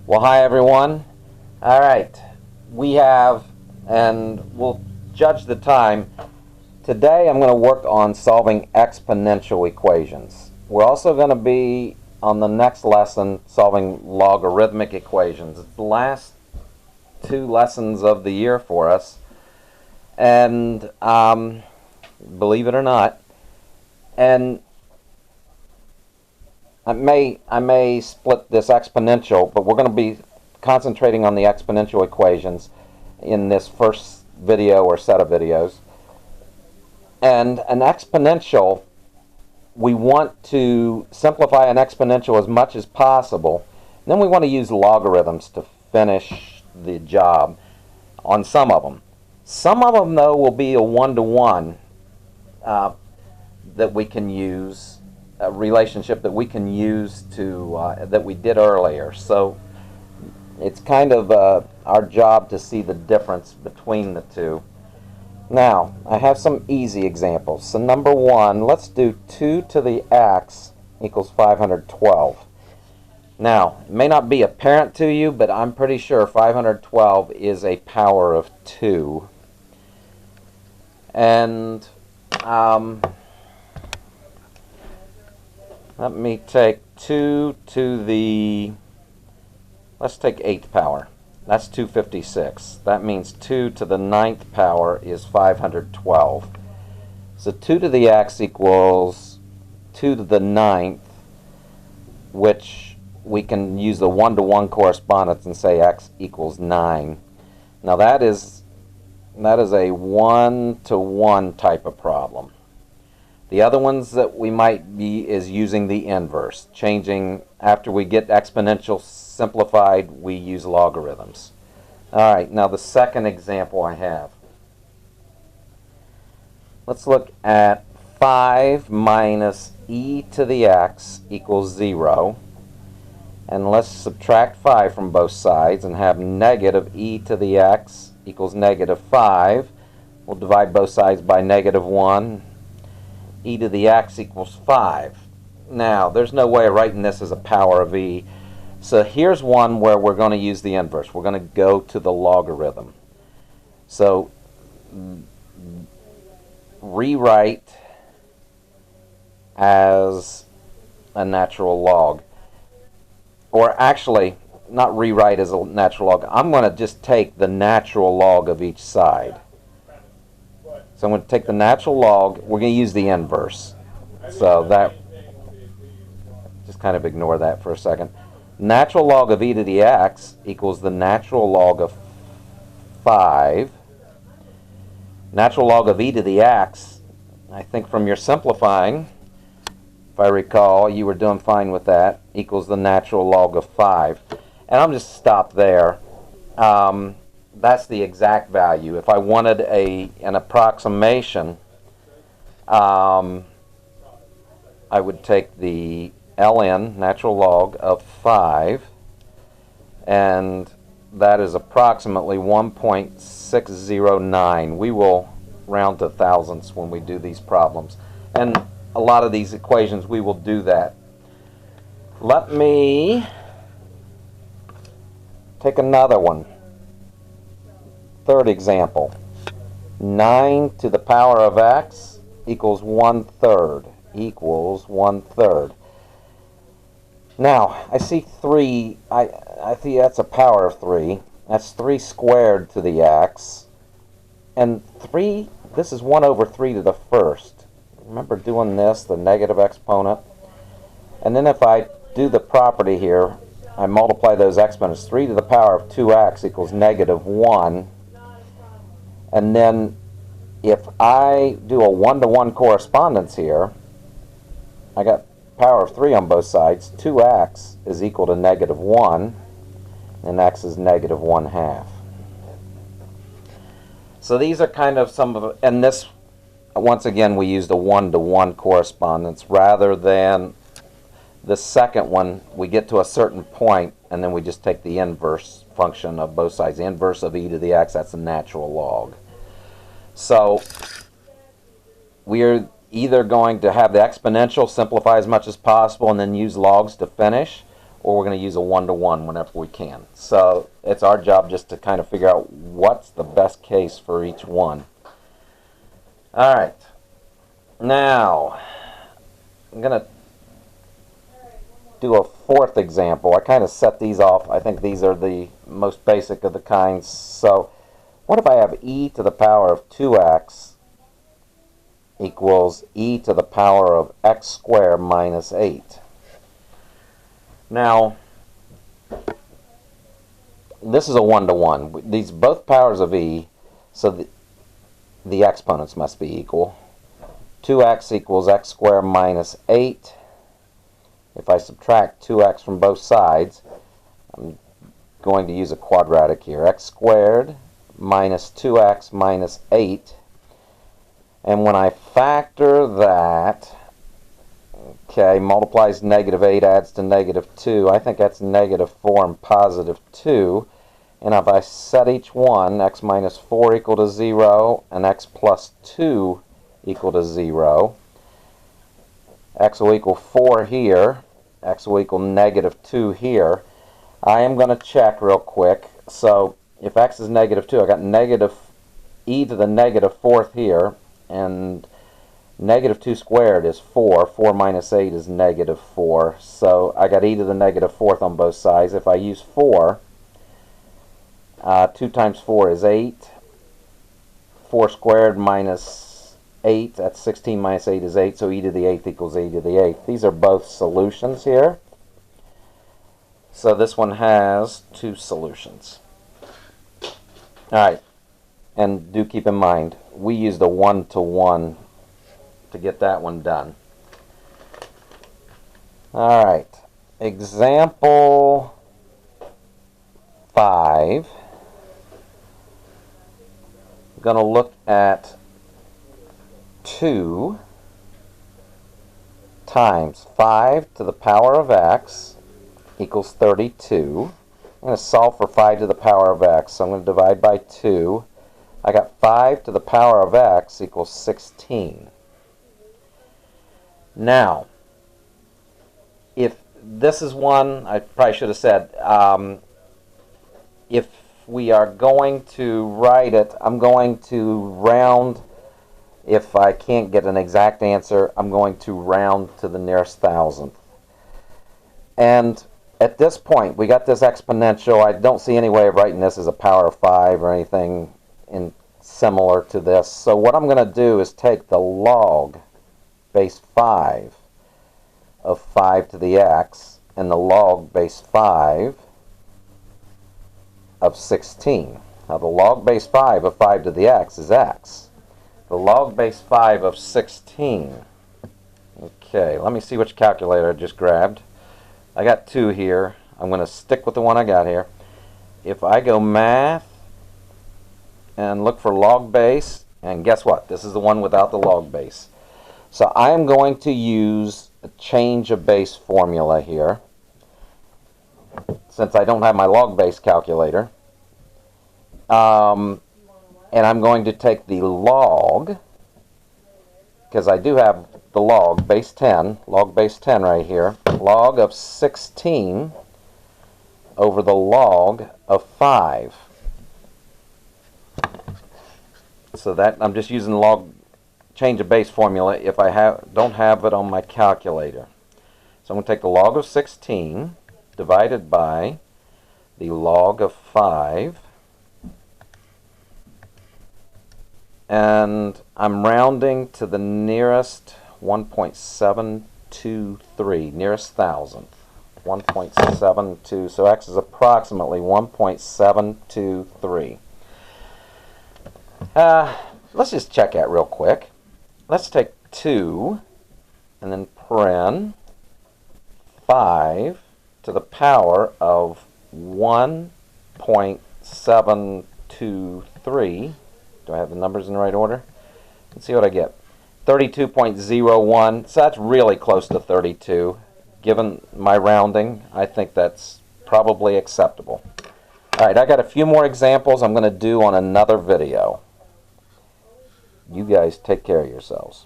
Well, hi everyone. All right, we have, and we'll judge the time. Today I'm going to work on solving exponential equations. We're also going to be on the next lesson solving logarithmic equations. It's the last two lessons of the year for us, and believe it or not, and I may split this exponential, but we're going to be concentrating on the exponential equations in this first video or set of videos. And an exponential, we want to simplify an exponential as much as possible. And then we want to use logarithms to finish the job on some of them. Some of them, though, will be a one-to-one that we can use, a relationship that we can use to that we did earlier. So it's kind of our job to see the difference between the two. Now, I have some easy examples. So number one, let's do 2 to the x equals 512. Now, it may not be apparent to you, but I'm pretty sure 512 is a power of 2. And let me take 2 to the, let's take 8th power. That's 256. That means 2 to the 9th power is 512. So 2 to the x equals 2 to the 9th, which we can use the one-to-one correspondence and say x equals 9. Now that is a one-to-one type of problem. The other ones that we might be is using the inverse, changing after we get exponential simplified, we use logarithms. All right, now the second example I have. Let's look at 5 minus e to the x equals 0. And let's subtract 5 from both sides and have negative e to the x equals negative 5. We'll divide both sides by negative 1. E to the x equals 5. Now, there's no way of writing this as a power of e. So here's one where we're going to use the inverse. We're going to go to the logarithm. So rewrite as a natural log. Or actually, not rewrite as a natural log. I'm going to just take the natural log of each side. So I'm going to take the natural log. We're going to use the inverse. So that, just kind of ignore that for a second. Natural log of e to the x equals the natural log of 5. Natural log of e to the x, I think from your simplifying, if I recall, you were doing fine with that, equals the natural log of 5. And I'll just stop there. That's the exact value. If I wanted an approximation, I would take the ln, natural log of 5, and that is approximately 1.609. We will round to thousandths when we do these problems. And a lot of these equations, we will do that. Let me take another one. Third example, 9 to the power of x equals 1/3, equals 1/3. Now, I see 3, I think that's a power of 3. That's 3 squared to the x. And 3, this is 1 over 3 to the first. Remember doing this, the negative exponent? And then if I do the property here, I multiply those exponents. 3 to the power of 2x equals negative 1. And then if I do a one-to-one correspondence here, I got power of 3 on both sides. 2x is equal to negative 1, and x is negative 1/2. So these are kind of some of, and this, once again, we used a one-to-one correspondence rather than the second one. We get to a certain point, and then we just take the inverse function of both sides. The inverse of e to the x, that's a natural log. So we're either going to have the exponential simplify as much as possible and then use logs to finish, or we're going to use a one-to-one whenever we can. So it's our job just to kind of figure out what's the best case for each one. All right. Now, I'm going to do a fourth example. I kind of set these off. I think these are the most basic of the kinds. So what if I have e to the power of 2x equals e to the power of x squared minus 8? Now, this is a one-to-one. These both powers of e, so the exponents must be equal. 2x equals x squared minus 8. If I subtract 2x from both sides, I'm going to use a quadratic here. X squared minus 2x minus 8. And when I factor that, okay, multiplies negative 8, adds to negative 2. I think that's negative 4 and positive 2. And if I set each one, x minus 4 equal to 0, and x plus 2 equal to 0, x will equal 4 here, x will equal negative 2 here. I am going to check real quick. So if x is negative 2, I got negative e to the negative 4th here, and negative 2 squared is 4. 4 minus 8 is negative 4. So I got e to the negative 4th on both sides. If I use 4, 2 times 4 is 8. 4 squared minus 8, that's 16 minus 8 is 8, so e to the 8th equals e to the 8th. These are both solutions here. So this one has 2 solutions. Alright, and do keep in mind, we used a one-to-one to get that one done. Alright, example 5. We're going to look at 2 times 5 to the power of x equals 32. I'm going to solve for 5 to the power of x. So I'm going to divide by 2. I got 5 to the power of x equals 16. Now, if this is one, I probably should have said, if we are going to write it, I'm going to round. If I can't get an exact answer, I'm going to round to the nearest thousandth. And at this point, we got this exponential. I don't see any way of writing this as a power of 5 or anything similar to this. So what I'm going to do is take the log base 5 of 5 to the x and the log base 5 of 16. Now the log base 5 of 5 to the x is x. The log base 5 of 16. Okay, let me see which calculator I just grabbed. I got 2 here. I'm going to stick with the one I got here. If I go math and look for log base, and guess what? This is the one without the log base. So I am going to use a change of base formula here, since I don't have my log base calculator. And I'm going to take the log, because I do have the log base 10 right here, log of 16 over the log of 5. So that I'm just using the log change of base formula if I don't have it on my calculator. So I'm going to take the log of 16 divided by the log of 5, and I'm rounding to the nearest 1.723, nearest thousandth, 1.72. So x is approximately 1.723. Let's just check that real quick. Let's take 2 and then paren 5 to the power of 1.723. Do I have the numbers in the right order? Let's see what I get. 32.01. So that's really close to 32. Given my rounding, I think that's probably acceptable. All right, I got a few more examples I'm going to do on another video. You guys take care of yourselves.